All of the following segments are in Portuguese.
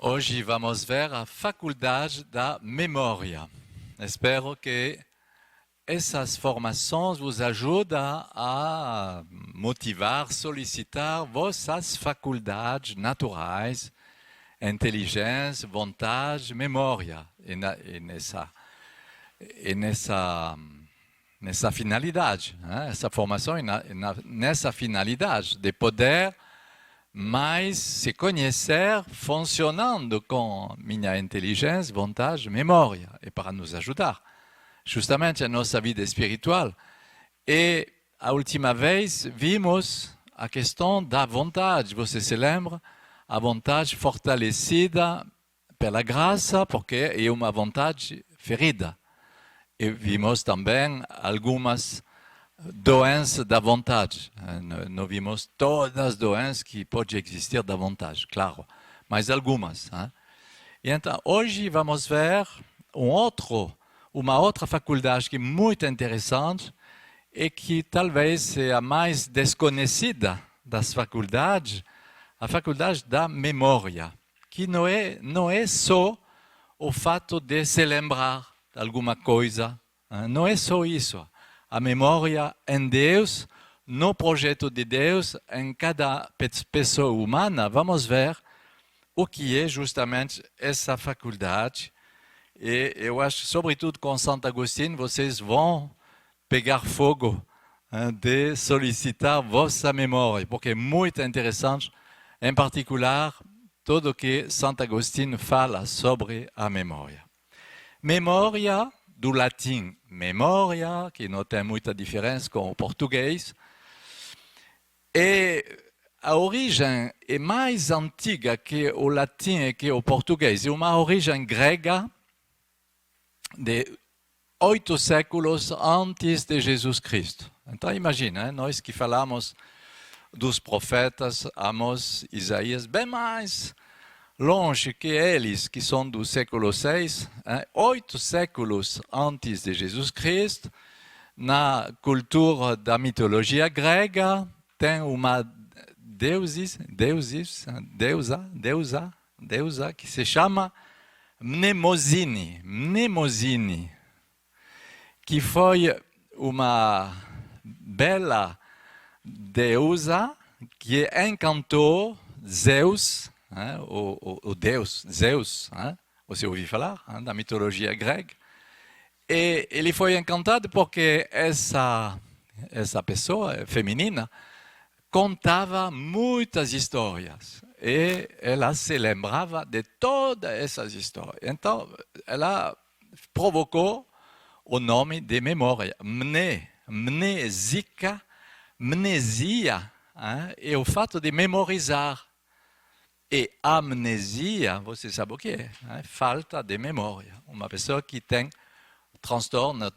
Hoje vamos ver a faculdade da memória. Espero que essas formações vos ajudem a motivar, solicitar vossas faculdades naturais, inteligência, vontade, memória. Nessa finalidade, né? Essa formação nessa finalidade de poder mais se conhecer funcionando com minha inteligência, vontade, memória, e para nos ajudar justamente a nossa vida espiritual. E a última vez vimos a questão da vontade, você se lembra? A vontade fortalecida pela graça, porque é uma vontade ferida. E vimos também algumas doenças da vontade. Não vimos todas as doenças que podem existir da vontade, claro, mas algumas. E então, hoje vamos ver uma outra faculdade que é muito interessante e que talvez seja a mais desconhecida das faculdades, a faculdade da memória, que não é só o fato de se lembrar de alguma coisa, não é só isso. A memória em Deus, no projeto de Deus, em cada pessoa humana, vamos ver o que é justamente essa faculdade. E eu acho que, sobretudo com Santo Agostinho, vocês vão pegar fogo de solicitar vossa memória, porque é muito interessante, em particular, tudo o que Santo Agostinho fala sobre a memória. Memória, do latim memória, que não tem muita diferença com o português, e a origem é mais antiga que o latim e que o português. É uma origem grega de 8 séculos antes de Jesus Cristo. Então imagina, nós que falamos dos profetas Amós, Isaías, bem mais longe que eles, que são do século VI, 8 séculos antes de Jesus Cristo, na cultura da mitologia grega, tem uma deusa que se chama Mnemosine, que foi uma bela deusa que encantou Zeus, o deus Zeus, você ouviu falar da mitologia grega, e ele foi encantado porque essa pessoa feminina contava muitas histórias e ela se lembrava de todas essas histórias. Então, ela provocou o nome de memória, mnesia, é o fato de memorizar. E amnesia, você sabe o que é? Falta de memória. Uma pessoa que tem transtorno,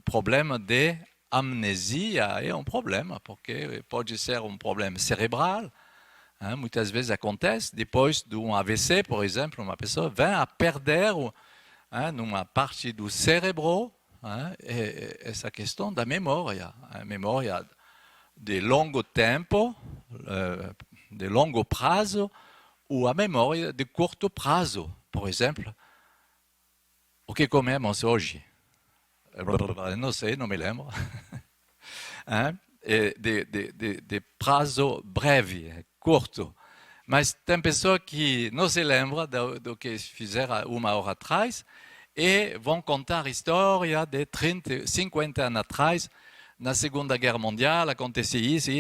problema de amnesia é um problema, porque pode ser um problema cerebral. Muitas vezes acontece, depois de um AVC, por exemplo, uma pessoa vem a perder numa parte do cérebro essa questão da memória. A memória de longo tempo, de longo prazo, ou a memória de curto prazo. Por exemplo, o que comemos hoje? Não sei, não me lembro. De prazo breve, curto. Mas tem pessoas que não se lembram do que fizeram uma hora atrás e vão contar história de 30, 50 anos atrás. Na Segunda Guerra Mundial aconteceu isso.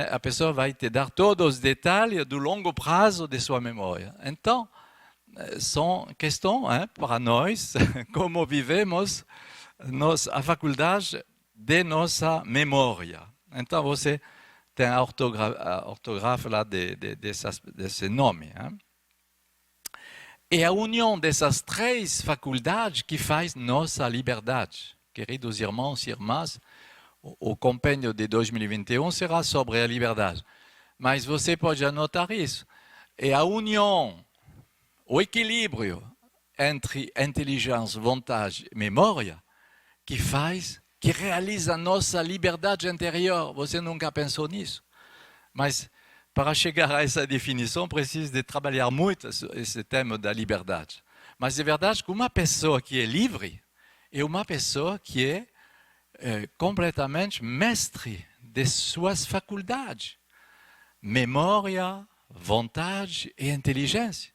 A pessoa vai te dar todos os detalhes do longo prazo de sua memória. Então, são questões para nós, como vivemos a faculdade de nossa memória. Então, você tem a ortografia lá desse nome. É a união dessas 3 faculdades que faz nossa liberdade. Queridos irmãos e irmãs, o compêndio de 2021 será sobre a liberdade. Mas você pode anotar isso. É a união, o equilíbrio entre inteligência, vontade e memória que realiza a nossa liberdade interior. Você nunca pensou nisso? Mas para chegar a essa definição, precisa de trabalhar muito esse tema da liberdade. Mas é verdade que uma pessoa que é livre é uma pessoa que é completamente mestre de suas faculdades. Memória, vontade e inteligência.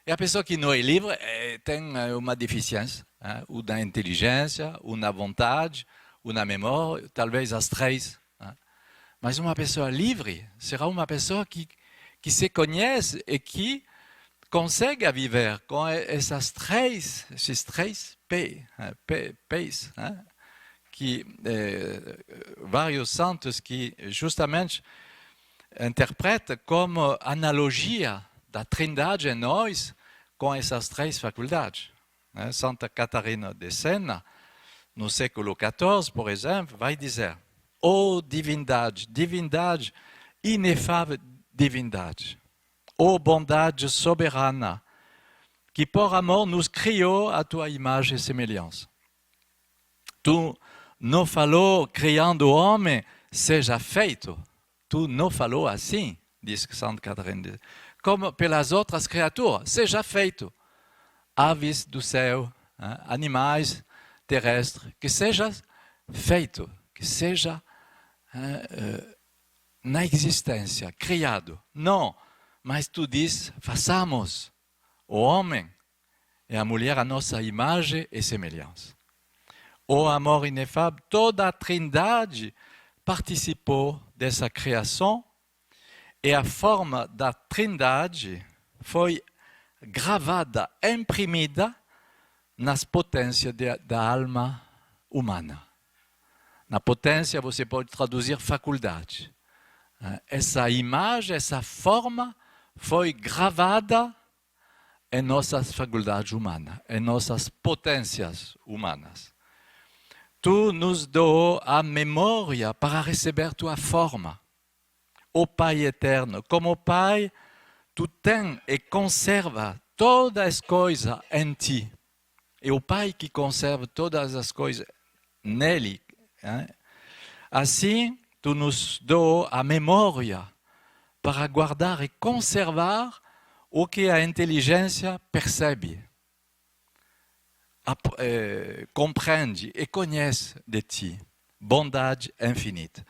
E a pessoa que não é livre tem uma deficiência, ou na inteligência, ou na vontade, ou na memória, talvez as três. Mas uma pessoa livre será uma pessoa que se conhece e que consegue viver com esses três P's, que vários santos que justamente interpretam como analogia da Trindade em nós com essas três faculdades. Santa Catarina de Sena, no século XIV, por exemplo, vai dizer: ó divindade, divindade, inefável divindade, ó bondade soberana, que por amor nos criou a tua imagem e semelhança. Tu não falou criando o homem, seja feito. Tu não falou assim, diz Santa Catarina, como pelas outras criaturas, seja feito. Aves do céu, animais terrestres, que seja feito, que seja na existência, criado. Não, mas tu diz, façamos o homem e a mulher a nossa imagem e semelhança. O amor inefável, toda a Trindade participou dessa criação e a forma da Trindade foi gravada, imprimida nas potências da alma humana. Na potência você pode traduzir faculdade. Essa imagem, essa forma foi gravada em nossas faculdades humanas, em nossas potências humanas. Tu nos doou a memória para receber tua forma. Ó Pai eterno, como Pai, tu tens e conserva todas as coisas em ti. É o Pai que conserva todas as coisas nele. Assim, tu nos doou a memória para guardar e conservar o que a inteligência percebe, compreende e conhece de ti. Bondade infinita.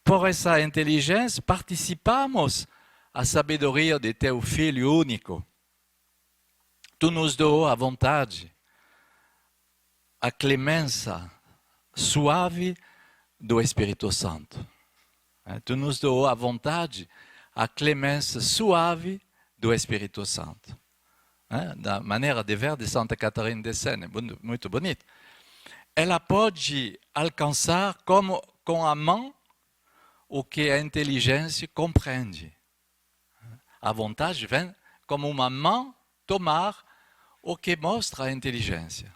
Por essa inteligência, participamos à sabedoria de teu Filho único. Tu nos doou a vontade, a clemência suave do Espírito Santo. Tu nos doou a vontade, a clemência suave do Espírito Santo. Da maneira de ver de Santa Catarina de Sena, muito bonito. Ela pode alcançar como com a mão o que a inteligência compreende. A vontade vem como uma mão tomar o que mostra a inteligência.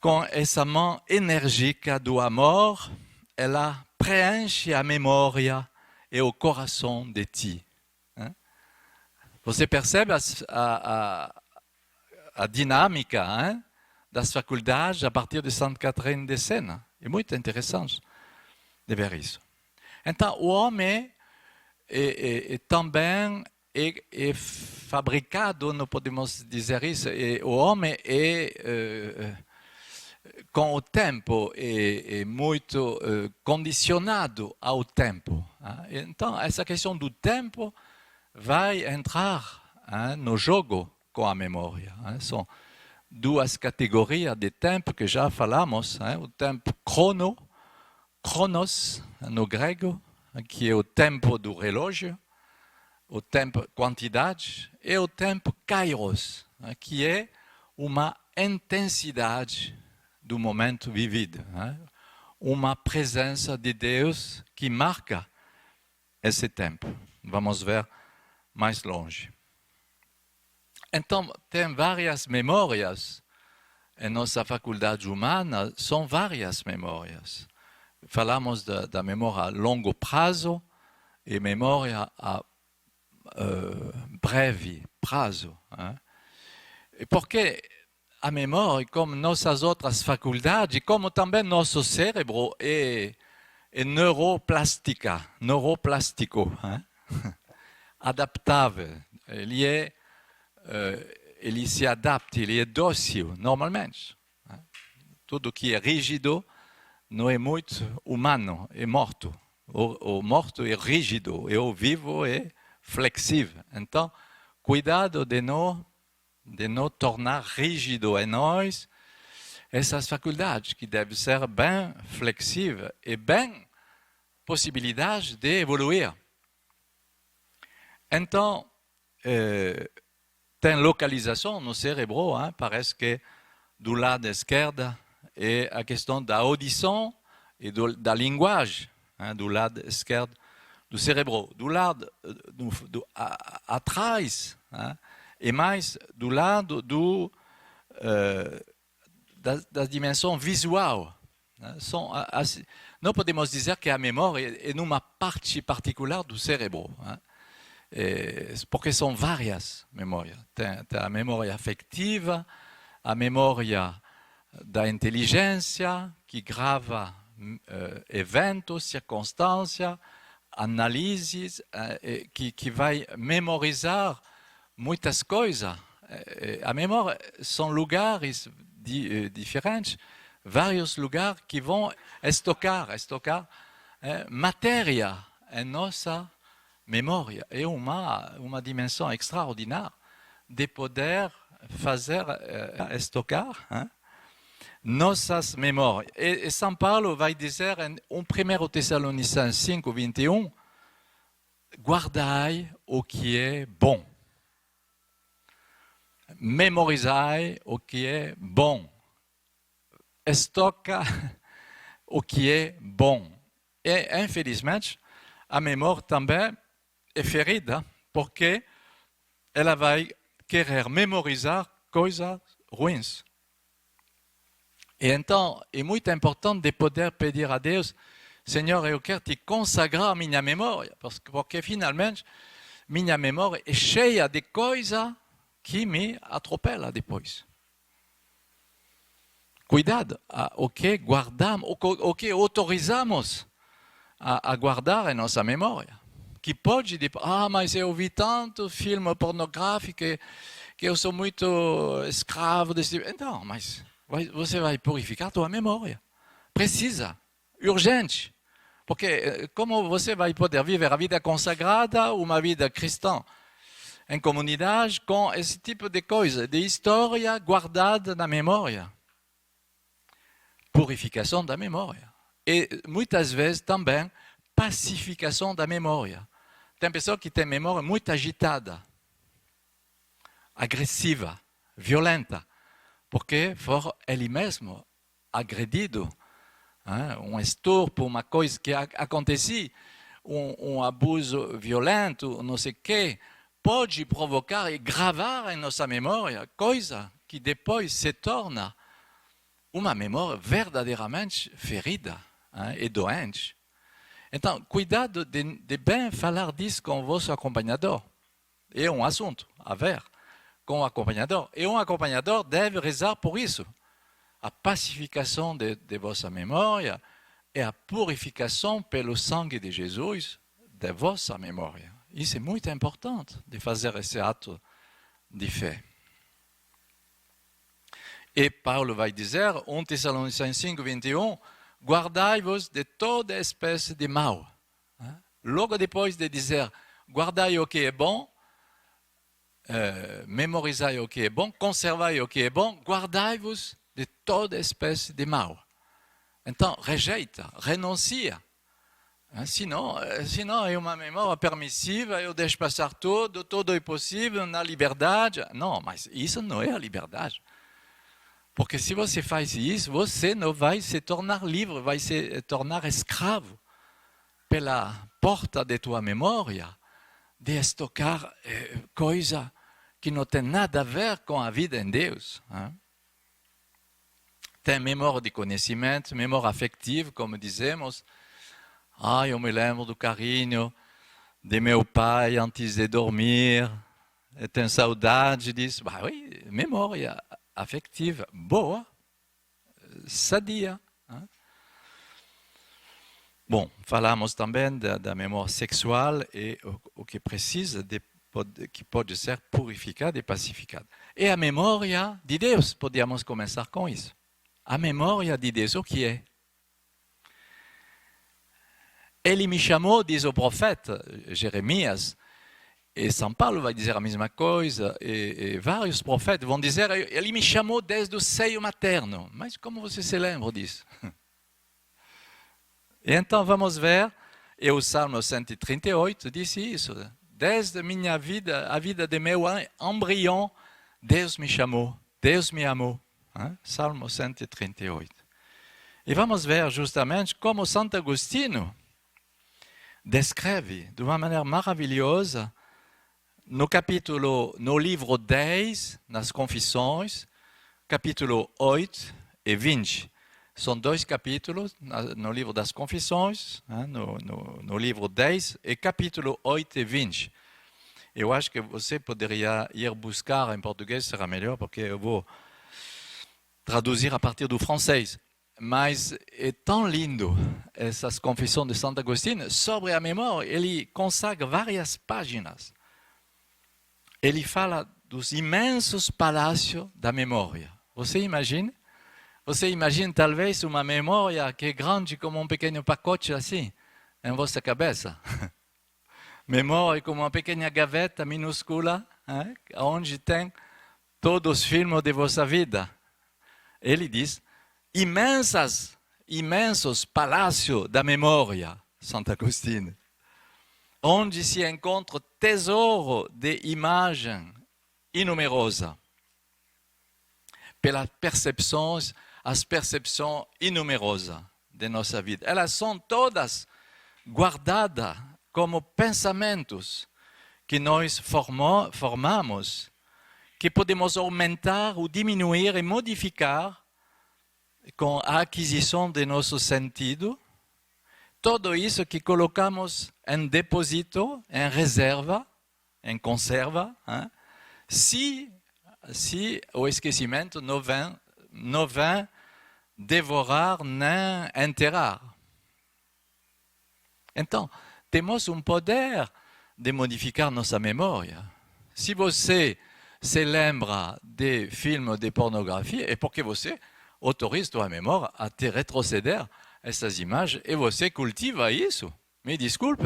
Com essa mão enérgica do amor, ela preenche a memória e o coração de ti. Você percebe a dinâmica das faculdades a partir de Santa Catarina de Sena. É muito interessante de ver isso. Então, o homem também é fabricado, não podemos dizer isso, o homem com o tempo, é muito condicionado ao tempo. Então, essa questão do tempo vai entrar no jogo com a memória. São duas categorias de tempo que já falamos. O tempo chronos, no grego, que é o tempo do relógio, o tempo quantidade, e o tempo kairos, que é uma intensidade do momento vivido. Uma presença de Deus que marca esse tempo. Vamos ver mais longe. Então, tem várias memórias em nossa faculdade humana, são várias memórias. Falamos da memória a longo prazo e memória a breve prazo. Porque a memória, como nossas outras faculdades, como também nosso cérebro, é e neuroplastico, hein? Adaptável. Ele se adapta, ele é dócil, normalmente. Hein? Tudo que é rígido não é muito humano, é morto. O morto é rígido e o vivo é flexível. Então, cuidado de não tornar rígido em nós essas faculdades que devem ser bem flexíveis e bem possibilidade de evoluir. Então, tem localização no cérebro, hein? Parece que do lado esquerdo é a questão da audição e da linguagem, hein? Do lado esquerdo do cérebro. Do lado atrás, hein? E mais do lado da dimensão visual. Não podemos dizer que a memória é numa parte particular do cérebro, hein? Porque são várias memórias. Tem a memória afetiva, a memória da inteligência, que grava eventos, circunstâncias, análises, que vai memorizar muitas coisas. A memória são lugares diferentes, vários lugares que vão estocar matéria em nossa memória. É uma dimensão extraordinária de poder fazer estocar, hein? Nossas memórias. E São Paulo vai dizer em 1 Tessalonicenses 5, 21, guardai o que é bom. Memorizai o que é bom. Estoca o que é bom. E, infelizmente, a memória também é ferida, porque ela vai querer memorizar coisas ruins. E então, é muito importante de poder pedir a Deus, Senhor, eu quero te consagrar minha memória, porque finalmente, minha memória é cheia de coisas que me atropelam depois. Cuidado o que guardamos, o que autorizamos a guardar em nossa memória. Que pode dizer, mas eu vi tanto filme pornográfico que eu sou muito escravo desse. Então, mas você vai purificar tua memória. Precisa, urgente. Porque como você vai poder viver a vida consagrada, uma vida cristã, em comunidade, com esse tipo de coisa, de história guardada na memória? Purificação da memória. E muitas vezes também pacificação da memória. Tem pessoas que têm memória muito agitada, agressiva, violenta, porque foram ele mesmo agredido, hein? Um estupro, uma coisa que aconteceu, um abuso violento, não sei o quê, pode provocar e gravar em nossa memória coisa que depois se torna uma memória verdadeiramente ferida, hein? E doente. Então, cuidado de bem falar disso com o vosso acompanhador. É um assunto a ver com o acompanhador. E um acompanhador deve rezar por isso. A pacificação de vossa memória e a purificação pelo sangue de Jesus de vossa memória. Isso é muito importante de fazer esse ato de fé. E Paulo vai dizer, 1 Tessalonicenses 5, 21, guardai-vos de toda espécie de mal. Logo depois de dizer, guardai o que é bom, memorizai o que é bom, conservai o que é bom, guardai-vos de toda espécie de mal. Então, rejeita, renuncia. Senão é uma memória permissiva, eu deixo passar tudo é possível na liberdade. Não, mas isso não é a liberdade. Porque se você faz isso, você não vai se tornar livre, vai se tornar escravo pela porta de tua memória de estocar coisa que não tem nada a ver com a vida em Deus. Hein? Tem memória de conhecimento, memória afetiva, como dizemos. Eu me lembro do carinho de meu pai antes de dormir, eu tenho saudade disso. Oui, memória afetiva, boa, sadia. Hein? Bom, falamos também da memória sexual e o que precisa que pode ser purificada e pacificada. E a memória de Deus, podíamos começar com isso. A memória de Deus, o que é? Ele me chamou, diz o profeta Jeremias, e São Paulo vai dizer a mesma coisa, e vários profetas vão dizer, ele me chamou desde o seio materno. Mas como você se lembra disso? E então vamos ver, e o Salmo 138 diz isso, desde minha vida, a vida de meu embrião, Deus me chamou, Deus me amou. Salmo 138. E vamos ver justamente como Santo Agostinho descreve de uma maneira maravilhosa no livro 10, nas Confissões, capítulo 8 e 20. São dois capítulos no livro das Confissões, no livro 10 e capítulo 8 e 20. Eu acho que você poderia ir buscar em português, será melhor, porque eu vou traduzir a partir do francês. Mas é tão lindo essas confissões de Santo Agostinho sobre a memória. Ele consagra várias páginas. Ele fala dos imensos palácios da memória. Você imagina? Você imagina talvez uma memória que é grande como um pequeno pacote assim, em vossa cabeça. Memória como uma pequena gaveta minúscula, onde tem todos os filmes de vossa vida. Ele diz, imensos palácios da memória, Santo Agostinho, onde se encontra tesouro de imagens inumerosas, pelas percepções, as percepções inumerosas de nossa vida. Elas são todas guardadas como pensamentos que nós formamos, que podemos aumentar ou diminuir e modificar com a aquisição de nosso sentido. Tudo isso que colocamos em depósito, em reserva, em conserva, se o esquecimento não vem devorar nem enterrar. Então, temos um poder de modificar nossa memória. Se você se lembra de filmes de pornografia, é porque você autoriza sua memória a te retroceder essas imagens e você cultiva isso. Me desculpe,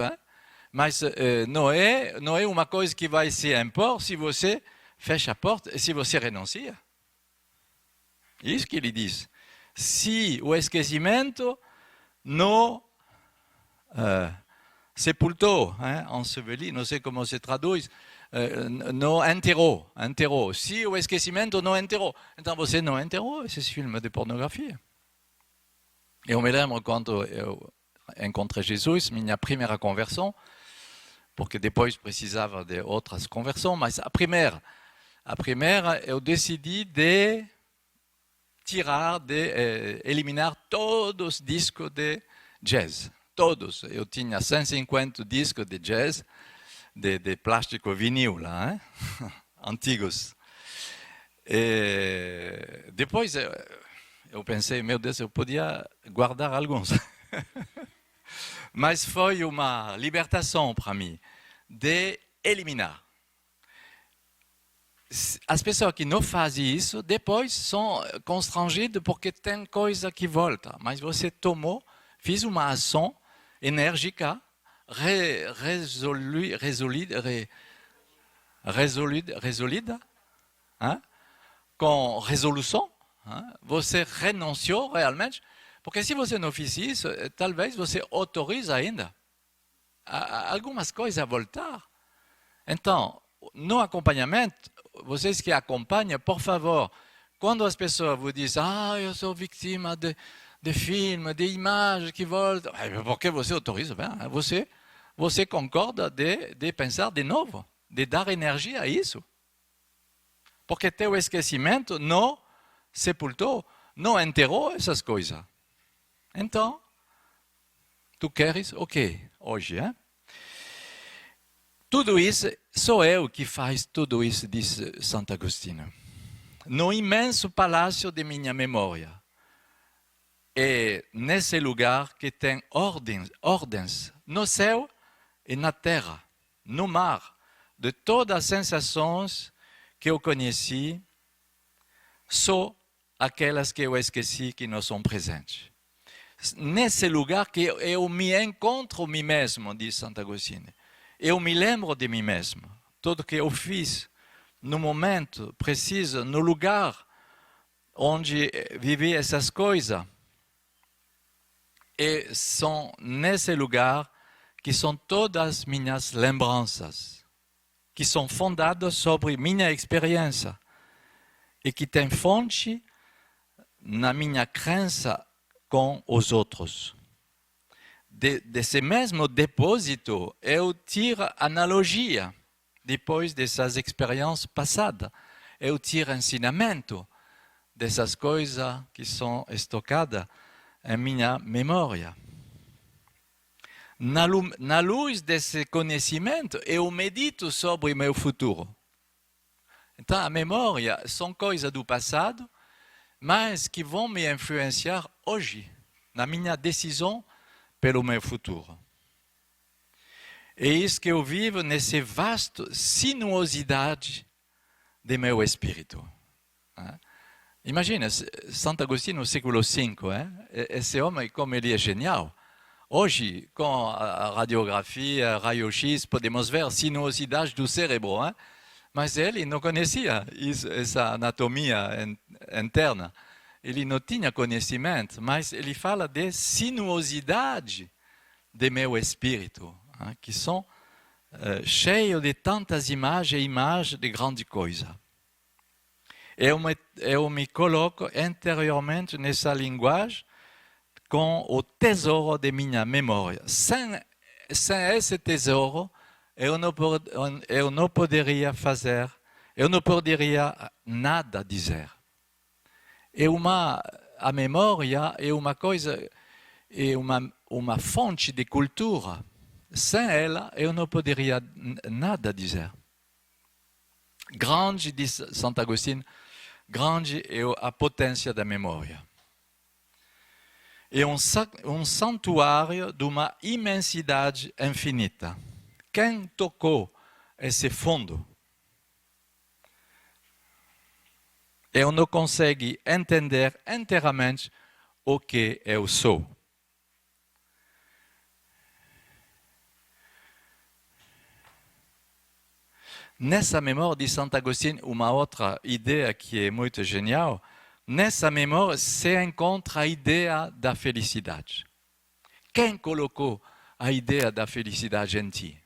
mas não é uma coisa que vai se impor se você fecha a porta e se você renuncia. Isso que ele diz. Se o esquecimento não sepultou, enseveli, não sei como se traduz, não enterrou. Se o esquecimento não enterrou, então você não enterrou esses filmes de pornografia. Eu me lembro quando eu encontrei Jesus, minha primeira conversão, porque depois precisava de outras conversões, mas a primeira eu decidi de eliminar todos os discos de jazz. Todos. Eu tinha 150 discos de jazz, de plástico vinil lá, antigos. E depois eu pensei, meu Deus, eu podia guardar alguns. Mas foi uma libertação para mim de eliminar. As pessoas que não fazem isso, depois são constrangidas porque tem coisa que volta. Mas você fez uma ação enérgica, resolida, com resolução. Você renunciou realmente, porque se você não fez isso, talvez você autorize ainda algumas coisas a voltar. Então, no acompanhamento, vocês que acompanham, por favor, quando as pessoas vous dizem eu sou vítima de filmes, de imagens que voltam, porque você autoriza, você concorda de pensar de novo, de dar energia a isso. Porque teu esquecimento não sepultou, não enterrou essas coisas. Então, tu queres, ok, hoje, Tudo isso, sou eu que faz tudo isso, disse Santo Agostinho. No imenso palácio de minha memória, é nesse lugar que tem ordens no céu e na terra, no mar, de todas as sensações que eu conheci, só aquelas que eu esqueci que não são presentes. Nesse lugar que eu me encontro mim mesmo, diz Santo Agostinho. Eu me lembro de mim mesmo. Tudo que eu fiz no momento preciso, no lugar onde vivi essas coisas. E são nesse lugar que são todas minhas lembranças, que são fundadas sobre minha experiência e que têm fonte na minha crença com os outros. Desse mesmo depósito, eu tiro analogia depois dessas experiências passadas. Eu tiro ensinamento dessas coisas que são estocadas em minha memória. Na luz desse conhecimento, eu medito sobre o meu futuro. Então, a memória são coisas do passado, mas que vão me influenciar hoje, na minha decisão pelo meu futuro. É isso que eu vivo nessa vasta sinuosidade de meu espírito. Imagina, Santo Agostinho no século V, esse homem, como ele é genial. Hoje, com a radiografia, raio-x, podemos ver a sinuosidade do cérebro, mas ele não conhecia essa anatomia interna. Ele não tinha conhecimento, mas ele fala de sinuosidade de meu espírito, que são cheios de tantas imagens de grandes coisas. Eu me coloco interiormente nessa linguagem com o tesouro de minha memória. Sem esse tesouro, eu não poderia fazer, eu não poderia nada dizer. A memória é uma coisa, é uma fonte de cultura. Sem ela, eu não poderia nada dizer. Grande, diz Santo Agostinho, grande é a potência da memória. É um santuário de uma imensidade infinita. Quem tocou esse fundo? Eu não consigo entender inteiramente o que eu sou. Nessa memória de Santo Agostinho, uma outra ideia que é muito genial, nessa memória se encontra a ideia da felicidade. Quem colocou a ideia da felicidade em ti?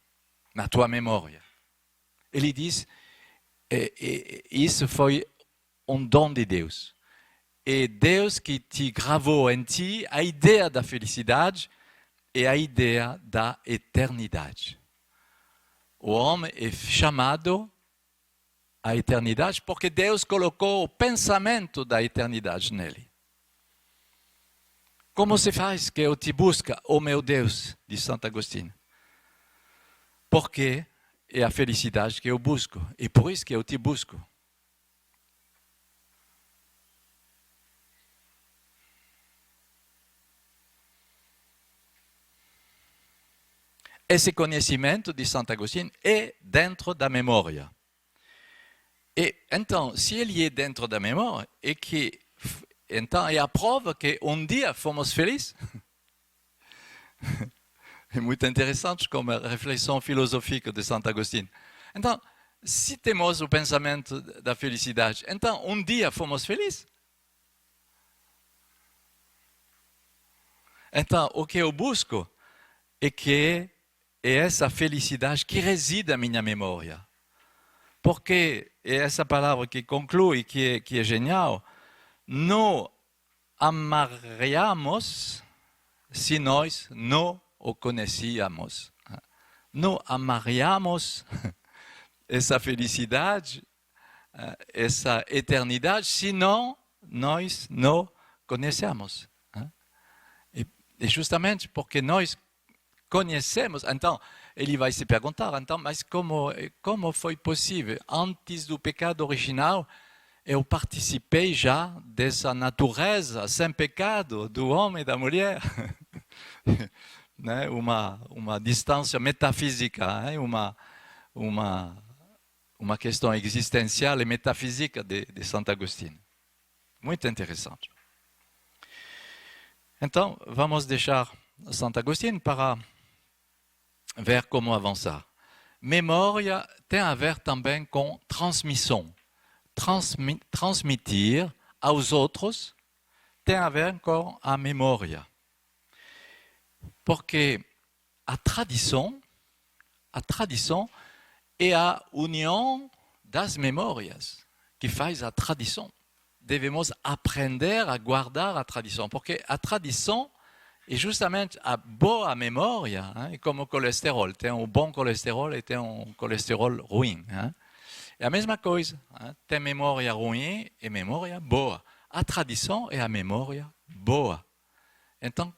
Na tua memória. Ele diz, isso foi um dom de Deus. É Deus que te gravou em ti a ideia da felicidade e a ideia da eternidade. O homem é chamado à eternidade porque Deus colocou o pensamento da eternidade nele. Como se faz que eu te busque, oh meu Deus, diz Santo Agostinho? Porque é a felicidade que eu busco, e por isso que eu te busco. Esse conhecimento de Santo Agostinho é dentro da memória. E então, se ele é dentro da memória, então é a prova que um dia fomos felizes. É muito interessante como a reflexão filosófica de Santo Agostinho. Então, se temos o pensamento da felicidade, então um dia fomos felizes. Então, o que eu busco é essa felicidade que reside na minha memória. Porque é essa palavra que conclui, que é genial, não amaríamos se nós não o conhecíamos. Não amaríamos essa felicidade, essa eternidade, se não nós não conhecemos. E justamente porque nós conhecemos, então ele vai se perguntar, então, mas como foi possível? Antes do pecado original, eu participei já dessa natureza sem pecado do homem e da mulher. Né? Uma distância metafísica, né? uma questão existencial e metafísica de Santo Agostinho. Muito interessante. Então, vamos deixar Santo Agostinho para ver como avançar. Memória tem a ver também com transmissão. Transmitir aos outros tem a ver com a memória. Porque a tradição é a união das memórias que faz a tradição. Devemos aprender a guardar a tradição, porque a tradição é justamente a boa memória, hein, como o colesterol. Tem um bom colesterol e tem um colesterol ruim. Hein. É a mesma coisa. Hein. Tem memória ruim e memória boa. A tradição é a memória boa. Então,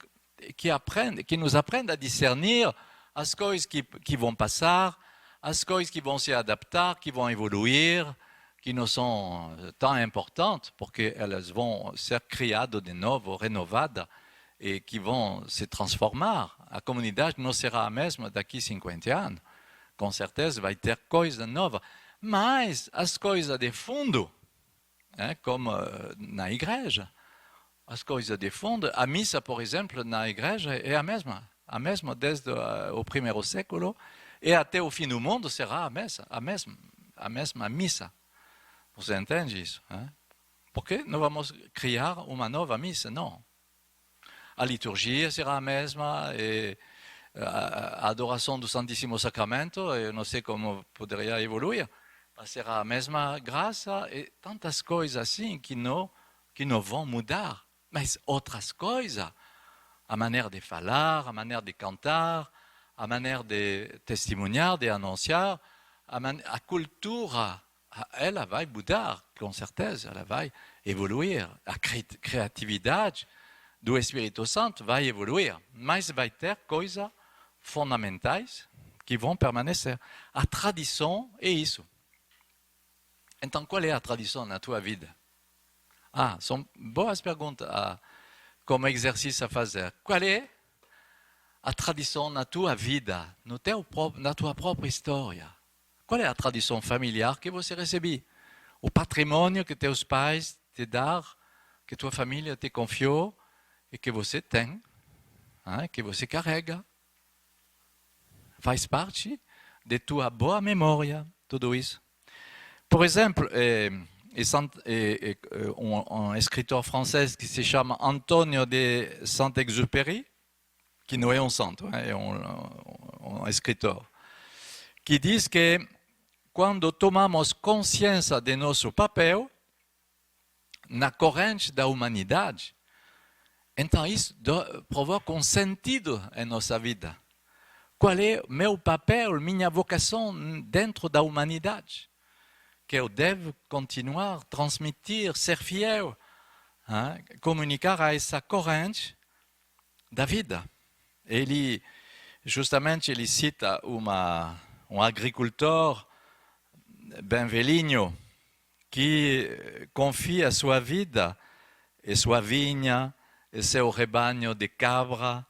que nos aprende a discernir as coisas que vão passar, as coisas qui vont se adaptar, qui vont évoluer, qui não são tão importantes, porque elas vão ser criadas de novo, renovadas, e que vão se transformar. A comunidade não será a mesma daqui a 50 anos. Com certeza vai ter coisa nova. Mas as coisas de fundo, como na igreja, as coisas de fundo, a missa, por exemplo, na igreja é a mesma desde o primeiro século, e até o fim do mundo será a mesma missa. Você entende isso? Hein? Por que não vamos criar uma nova missa? Não. A liturgia será a mesma, e a adoração do Santíssimo Sacramento, eu não sei como poderia evoluir, mas será a mesma graça e tantas coisas assim que não vão mudar. Mas outras coisas, a maneira de falar, a maneira de cantar, a maneira de testemunhar, de anunciar, a cultura, ela vai mudar, com certeza, ela vai evoluir. A criatividade do Espírito Santo vai evoluir, mas vai ter coisas fundamentais que vão permanecer. A tradição é isso. Então, qual é a tradição na tua vida? São boas perguntas como exercício a fazer. Qual é a tradição na tua vida, na tua própria história? Qual é a tradição familiar que você recebeu? O patrimônio que teus pais te deram, que tua família te confiou e que você tem, que você carrega. Faz parte de tua boa memória, tudo isso. Por exemplo, um escritor francês que se chama Antonio de Saint-Exupéry, que não é um santo, é um escritor, que diz que quando tomamos consciência de nosso papel na corrente da humanidade, então isso provoca um sentido em nossa vida. Qual é meu papel, minha vocação dentro da humanidade? Que eu devo continuar, transmitir, ser fiel, comunicar a essa corrente da vida. Ele cita um agricultor bem velhinho que confia sua vida e sua vinha e seu rebanho de cabra,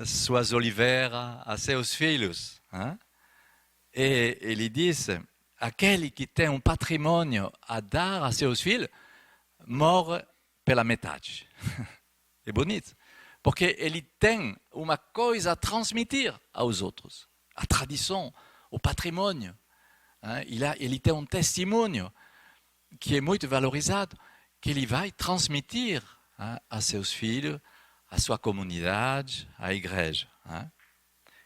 suas oliveiras a seus filhos. E ele disse: aquele que tem um patrimônio a dar a seus filhos morre pela metade. É bonito, porque ele tem uma coisa a transmitir aos outros. A tradição, o patrimônio. Ele tem um testemunho que é muito valorizado, que ele vai transmitir a seus filhos, a sua comunidade, à igreja.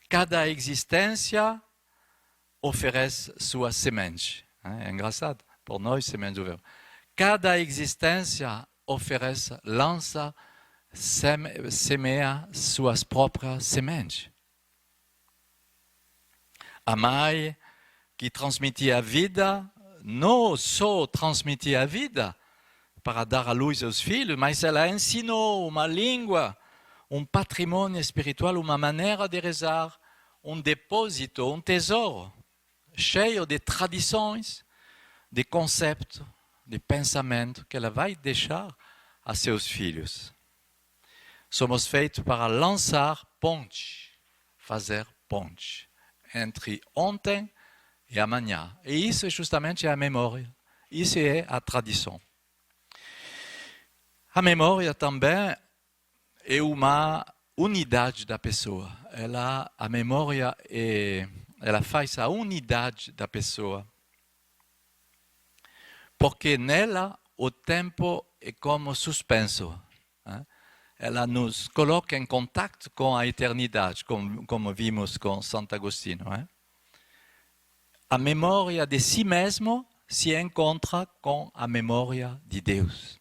Cada existência oferece sua semente. É engraçado, por nós, semente do verbo. Cada existência oferece, lança, semeia suas próprias sementes. A mãe que transmitia a vida, não só transmitia a vida para dar à luz aos filhos, mas ela ensinou uma língua, um patrimônio espiritual, uma maneira de rezar, um depósito, um tesouro cheio de tradições, de conceitos, de pensamento que ela vai deixar a seus filhos. Somos feitos para lançar ponte, fazer ponte entre ontem e amanhã. E isso é justamente a memória. Isso é a tradição. A memória também é uma unidade da pessoa. A memória ela faz a unidade da pessoa. Porque nela o tempo é como suspenso. Ela nos coloca em contato com a eternidade, como vimos com Santo Agostinho. A memória de si mesmo se encontra com a memória de Deus.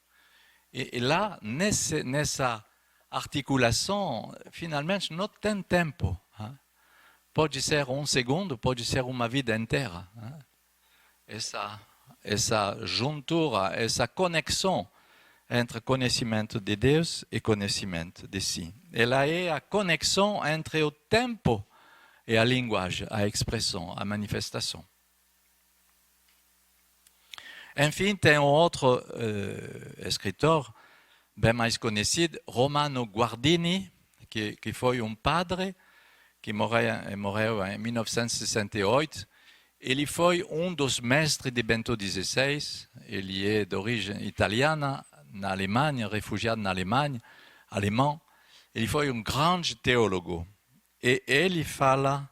E lá, nessa articulação, finalmente, não tem tempo. Pode ser um segundo, pode ser uma vida inteira. Essa juntura, essa conexão entre conhecimento de Deus e conhecimento de si. Ela é a conexão entre o tempo e a linguagem, a expressão, a manifestação. Enfim, tem um outro escritor bem mais conhecido, Romano Guardini, que foi um padre que morreu em 1968. Ele foi um dos mestres de Bento XVI. Ele é de origem italiana, na Alemanha, refugiado na Alemanha, alemão. Ele foi um grande teólogo. E ele fala,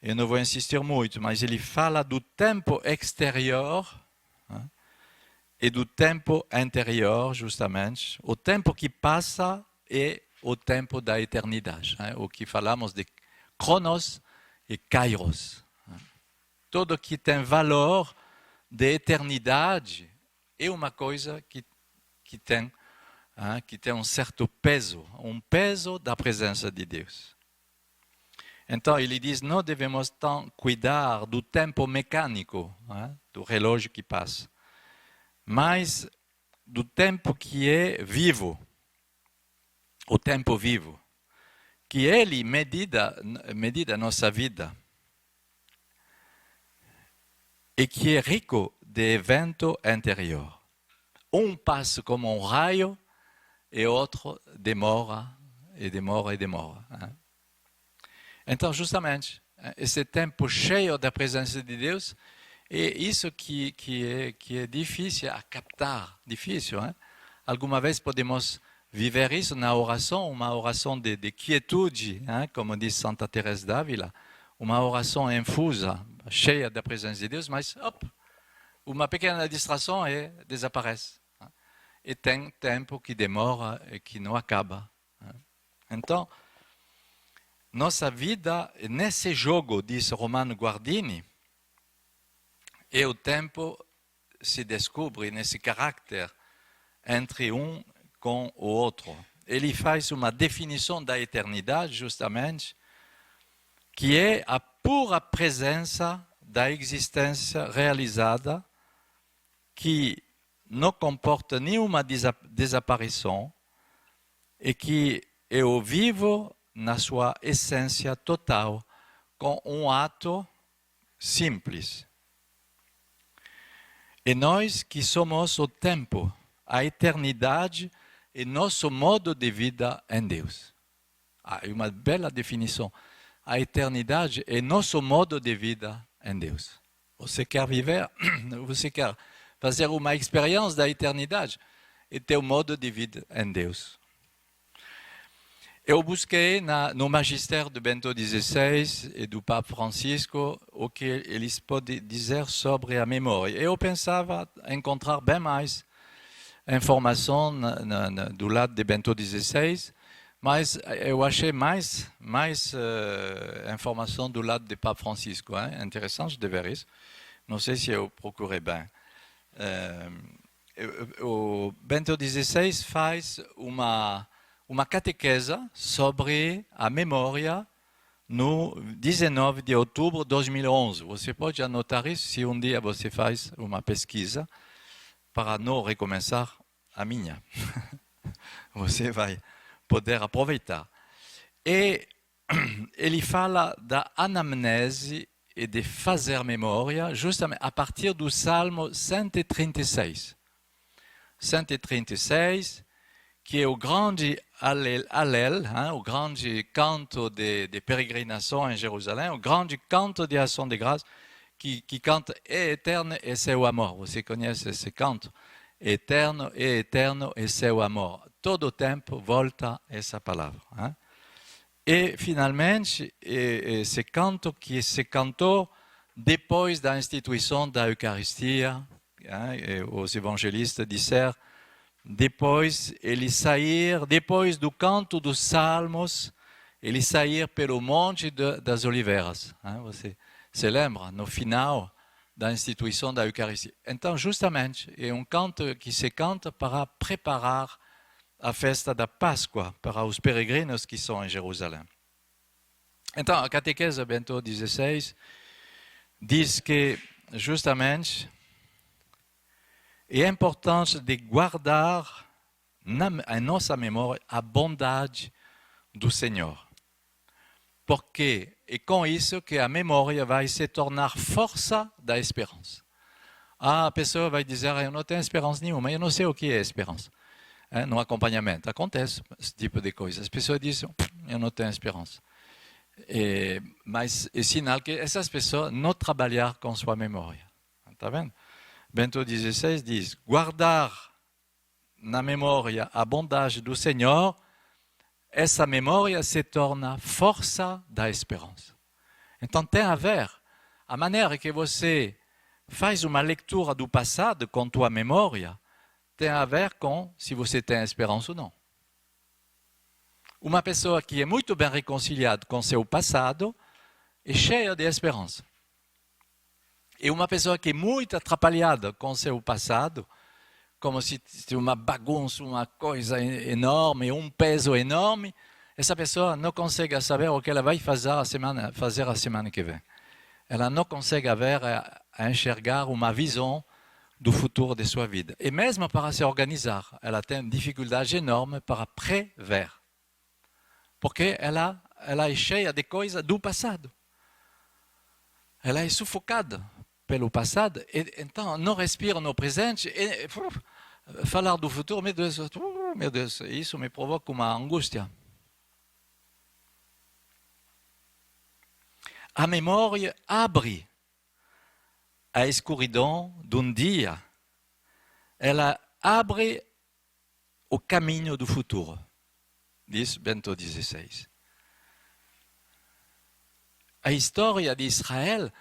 eu não vou insistir muito, mas ele fala do tempo exterior e do tempo interior, justamente. O tempo que passa e o tempo da eternidade. O que falamos de Cronos e Kairos. Tudo que tem valor de eternidade é uma coisa que tem um certo peso, um peso da presença de Deus. Então, ele diz, não devemos tão cuidar do tempo mecânico, do relógio que passa, mas do tempo que é vivo, o tempo vivo, que ele medida a nossa vida e que é rico de evento interior. Um passa como um raio e outro demora. Então, justamente, esse tempo cheio da presença de Deus é isso que é difícil a captar, difícil. Alguma vez podemos viver isso na oração, uma oração de quietude, como diz Santa Teresa d'Ávila, uma oração infusa, cheia da presença de Deus, mas, uma pequena distração e desaparece. E tem tempo que demora e que não acaba. Então, nossa vida, nesse jogo, diz Romano Guardini, e o tempo se descobre nesse caráter entre um com o outro. Ele faz uma definição da eternidade, justamente, que é a pura presença da existência realizada, que não comporta nenhuma desaparição e que é o vivo na sua essência total, com um ato simples. E nós que somos o tempo, a eternidade e nosso modo de vida em Deus. É uma bela definição. A eternidade é nosso modo de vida em Deus. Você quer viver, você quer fazer uma experiência da eternidade e ter um modo de vida em Deus. Eu busquei no magistério de Bento XVI e do Papa Francisco o que eles podem dizer sobre a memória. Eu pensava encontrar bem mais informação do lado de Bento XVI, mas eu achei mais informação do lado de Papa Francisco. Interessante de ver isso. Não sei se eu procurei bem. O Bento XVI faz uma catequese sobre a memória no 19 de outubro de 2011. Você pode anotar isso se um dia você faz uma pesquisa para não recomeçar a minha. Você vai poder aproveitar. E ele fala da anamnese e de fazer memória justamente a partir do Salmo 136. 136, qui est au grand Hallel, au grand canto des pérégrinations en Jérusalem, au grand canto de action de grâce, qui cante et éterne et seu amor. Vous connaissez ce canto. Eterno e eterno e seu amor. Todo tempo volta essa palavra. Hein? Et finalement, ce canto qui se cantou depois da instituição da Eucaristia, hein, os evangelistas disseram, depois eles saíram, depois do canto dos salmos, eles saíram pelo Monte das Oliveiras. Hein, você se lembra, no final da instituição da Eucaristia. Então, justamente, é canto que se canta para preparar a festa da Páscoa para os peregrinos que são em Jerusalém. Então, a catequese Bento XVI diz que, justamente, é importante de guardar em nossa memória a bondade do Senhor. Porque é com isso que a memória vai se tornar força da esperança. A pessoa vai dizer, eu não tenho esperança nenhuma, eu não sei o que é esperança. No acompanhamento acontece esse tipo de coisa. As pessoas dizem, eu não tenho esperança. Mas é sinal que essas pessoas não trabalham com sua memória. Está vendo? Bento XVI diz, guardar na memória a bondade do Senhor, essa memória se torna força da esperança. Então tem a ver a maneira que você faz uma leitura do passado com tua memória, tem a ver com se você tem esperança ou não. Uma pessoa que é muito bem reconciliada com seu passado é cheia de esperança. E uma pessoa que é muito atrapalhada com seu passado, como se fosse uma bagunça, uma coisa enorme, um peso enorme, essa pessoa não consegue saber o que ela vai fazer a semana que vem. Ela não consegue enxergar uma visão do futuro de sua vida. E mesmo para se organizar, ela tem dificuldade enorme para prever. Porque ela é cheia de coisas do passado. Ela é sufocada pelo passado, e então não respira no presente, e falar do futuro, meu Deus, isso me provoca uma angústia. A memória abre a escuridão de um dia, ela abre o caminho do futuro, diz Bento XVI. A história de Israel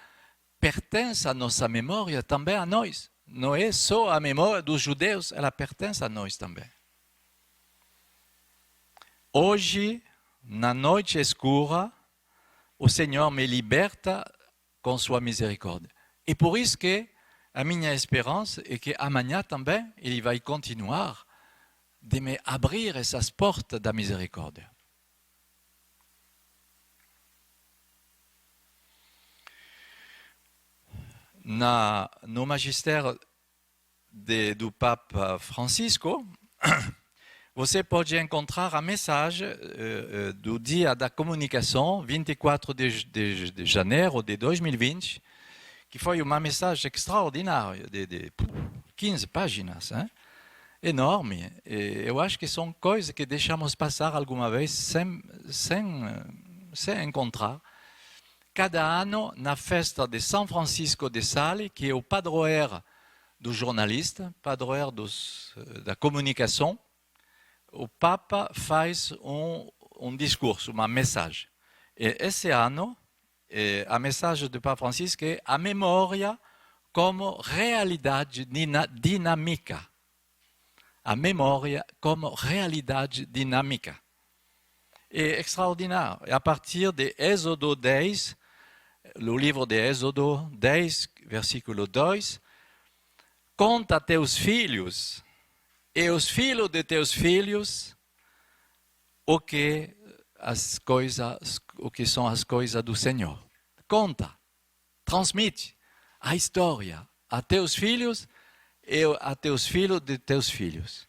pertence à nossa memória também a nós. Não é só a memória dos judeus, ela pertence a nós também. Hoje, na noite escura, o Senhor me liberta com sua misericórdia. E por isso que a minha esperança é que amanhã também Ele vai continuar de me abrir essas portas da misericórdia. No magistério do Papa Francisco, você pode encontrar a mensagem do dia da comunicação, 24 de janeiro de 2020, que foi uma mensagem extraordinária, de 15 páginas, hein? Enorme. E eu acho que são coisas que deixamos passar alguma vez sem encontrar. Cada ano, na festa de São Francisco de Sales, que é o padroeiro do jornalista, padroeiro da comunicação, o Papa faz um discurso, uma mensagem. E esse ano, a mensagem do Papa Francisco é a memória como realidade dinâmica. A memória como realidade dinâmica. É extraordinário. A partir de Êxodo 10, o livro de Êxodo 10, versículo 2, conta a teus filhos e os filhos de teus filhos o que são as coisas do Senhor. Conta, transmite a história a teus filhos e a teus filhos de teus filhos,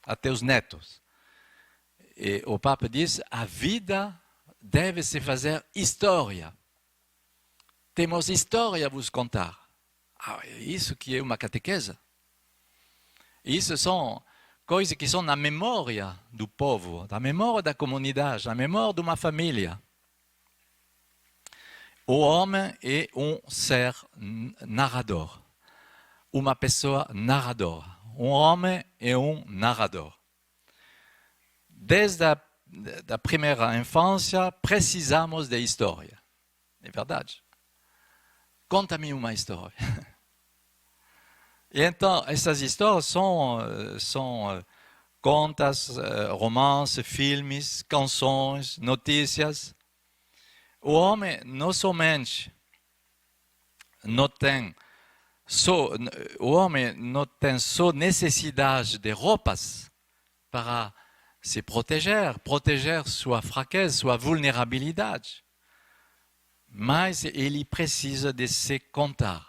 a teus netos. E o Papa diz, a vida deve se fazer história. Temos história a vos contar. É isso que é uma catequese. Isso são coisas que são na memória do povo, na memória da comunidade, na memória de uma família. O homem é um ser narrador, uma pessoa narradora. Um homem é um narrador. Desde a primeira infância, precisamos de história. É verdade. Conta-me uma história. E então, essas histórias são contas, romances, filmes, canções, notícias. O homem não somente não tem só necessidade de roupas para se proteger sua fraqueza, sua vulnerabilidade. Mas ele precisa de se contar,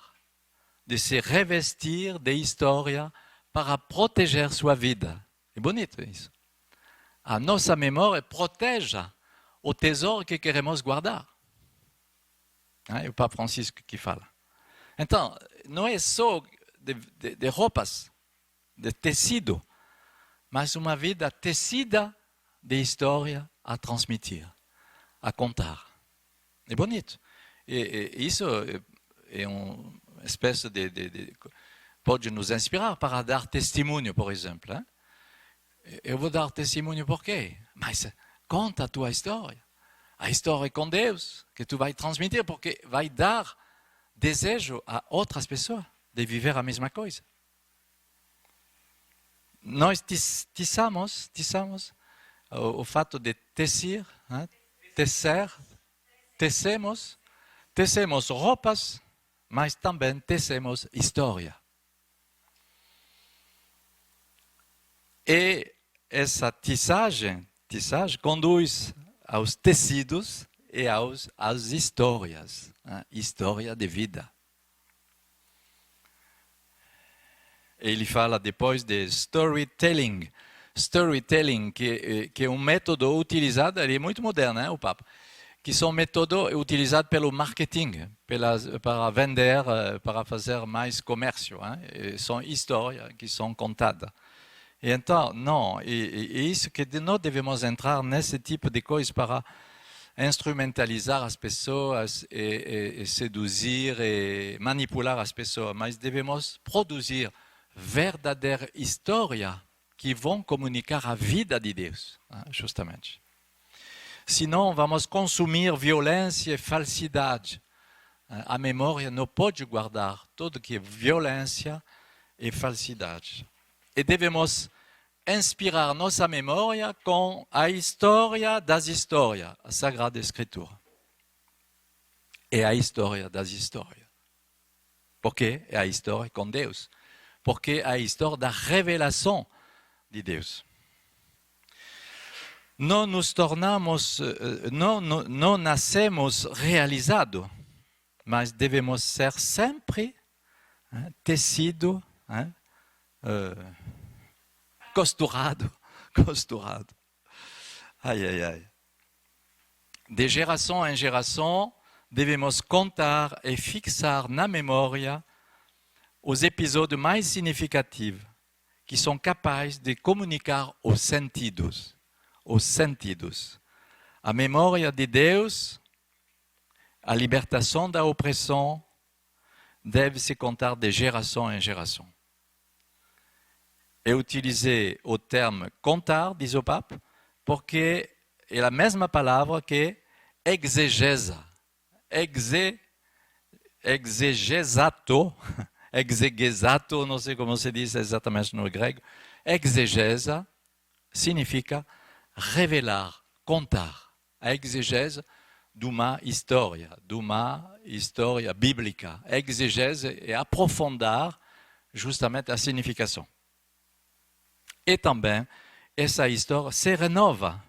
de se revestir de história para proteger sua vida. É bonito isso. A nossa memória protege o tesouro que queremos guardar. É o Papa Francisco que fala. Então, não é só de roupas, de tecido, mas uma vida tecida de história a transmitir, a contar. É bonito. E isso é uma espécie pode nos inspirar para dar testemunho, por exemplo. Hein? Eu vou dar testemunho por quê? Mas conta a tua história. A história com Deus, que tu vai transmitir, porque vai dar desejo a outras pessoas de viver a mesma coisa. Nós tiçamos o fato de tecer, hein? Tecemos roupas, mas também tecemos história. E essa tiçagem conduz aos tecidos e às histórias, né? História de vida. Ele fala depois de storytelling. Storytelling, que é um método utilizado, ele é muito moderno, né, o Papa, que são métodos utilizados pelo marketing, para vender, para fazer mais comércio. Hein? São histórias que são contadas. E então, não, é isso que nós devemos entrar nesse tipo de coisas para instrumentalizar as pessoas e seduzir e manipular as pessoas, mas devemos produzir verdadeira história que vão comunicar a vida de Deus, justamente. Senão, vamos consumir violência e falsidade. A memória não pode guardar tudo que é violência e falsidade. E devemos inspirar nossa memória com a história das histórias, a Sagrada Escritura. É a história das histórias. Porque é a história com Deus. Porque é a história da revelação de Deus. Não nos tornamos, não nascemos realizados, mas devemos ser sempre tecido, costurado. Ai, ai, ai. De geração em geração, devemos contar e fixar na memória os episódios mais significativos que são capazes de comunicar os sentidos. A memória de Deus, a libertação da opressão, deve se contar de geração em geração. Eu utilisei o termo contar, diz o Papa, porque é a mesma palavra que exegesa. Exegesato, não sei como se diz exatamente no grego. Exegesa significa revelar, contar. A exegese de uma história bíblica. A exegese é aprofundar justamente a significação. E também, essa história se renova.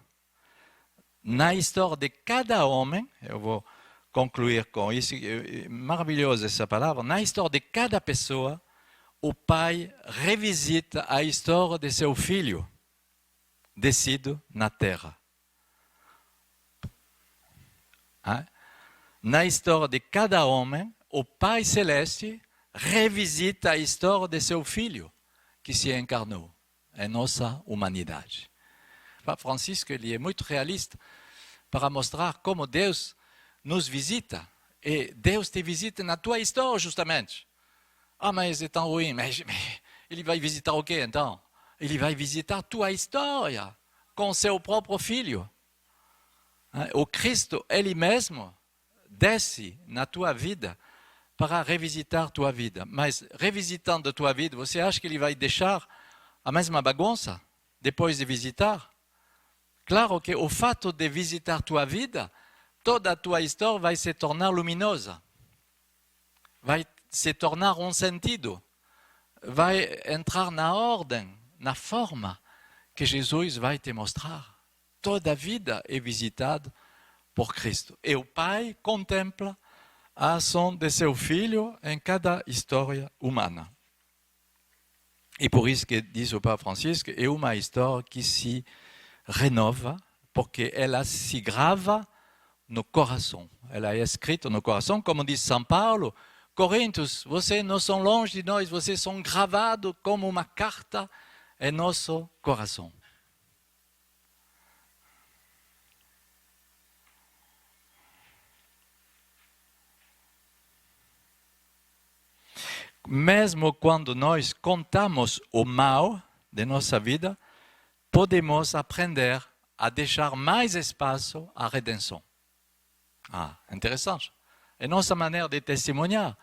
Na história de cada homem, eu vou concluir com isso, é maravilhosa essa palavra, na história de cada pessoa, o pai revisita a história de seu filho, descido na terra. Na história de cada homem, o Pai Celeste revisita a história de seu filho, que se encarnou em nossa humanidade. Papa Francisco ele é muito realista para mostrar como Deus nos visita. E Deus te visita na tua história, justamente. Ah, mas é tão ruim. Mas ele vai visitar o quê, então? Ele vai visitar a tua história com seu próprio filho. O Cristo, ele mesmo, desce na tua vida para revisitar tua vida. Mas, revisitando a tua vida, você acha que ele vai deixar a mesma bagunça depois de visitar? Claro que o fato de visitar tua vida, toda a tua história vai se tornar luminosa. Vai se tornar um sentido. Vai entrar na ordem, na forma que Jesus vai te mostrar. Toda a vida é visitada por Cristo. E o Pai contempla a ação de seu Filho em cada história humana. E por isso que diz o Papa Francisco, é uma história que se renova, porque ela se grava no coração. Ela é escrita no coração, como diz São Paulo, Coríntios, vocês não são longe de nós, vocês são gravados como uma carta em nosso coração. Mesmo quando nós contamos o mal de nossa vida, podemos aprender a deixar mais espaço à redenção. Ah, interessante. É nossa maneira de testemunhar.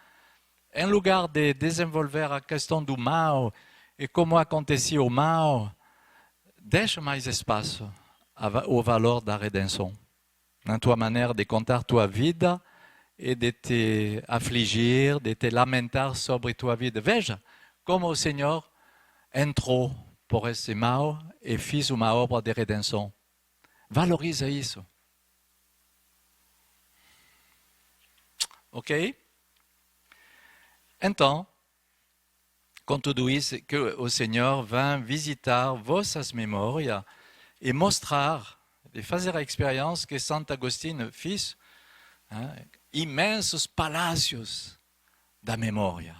Em lugar de desenvolver a questão do mal e como acontecia o mal, deixa mais espaço ao valor da redenção. Na tua maneira de contar tua vida e de te afligir, de te lamentar sobre tua vida. Veja como o Senhor entrou por esse mal e fez uma obra de redenção. Valoriza isso. Ok? Então, com tudo isso, que o Senhor vem visitar vossas memórias e mostrar, e fazer a experiência que Santo Agostinho fez, imensos palácios da memória.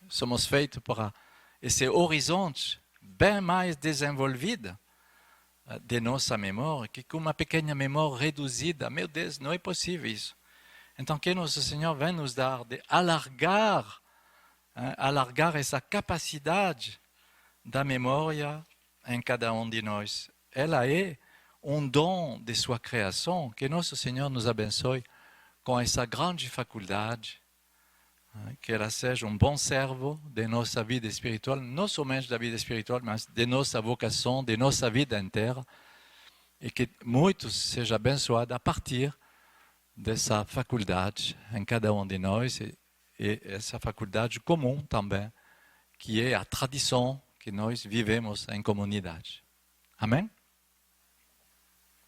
Somos feitos para esse horizonte bem mais desenvolvido de nossa memória, que com uma pequena memória reduzida, meu Deus, não é possível isso. Então, que nosso Senhor vem nos dar de alargar essa capacidade da memória em cada um de nós. Ela é um dom de sua criação, que nosso Senhor nos abençoe com essa grande faculdade, que ela seja um bom servo de nossa vida espiritual, não somente da vida espiritual, mas de nossa vocação, de nossa vida inteira, e que muitos sejam abençoados a partir dessa faculdade em cada um de nós, e essa faculdade comum também, que é a tradição que nós vivemos em comunidade. Amém?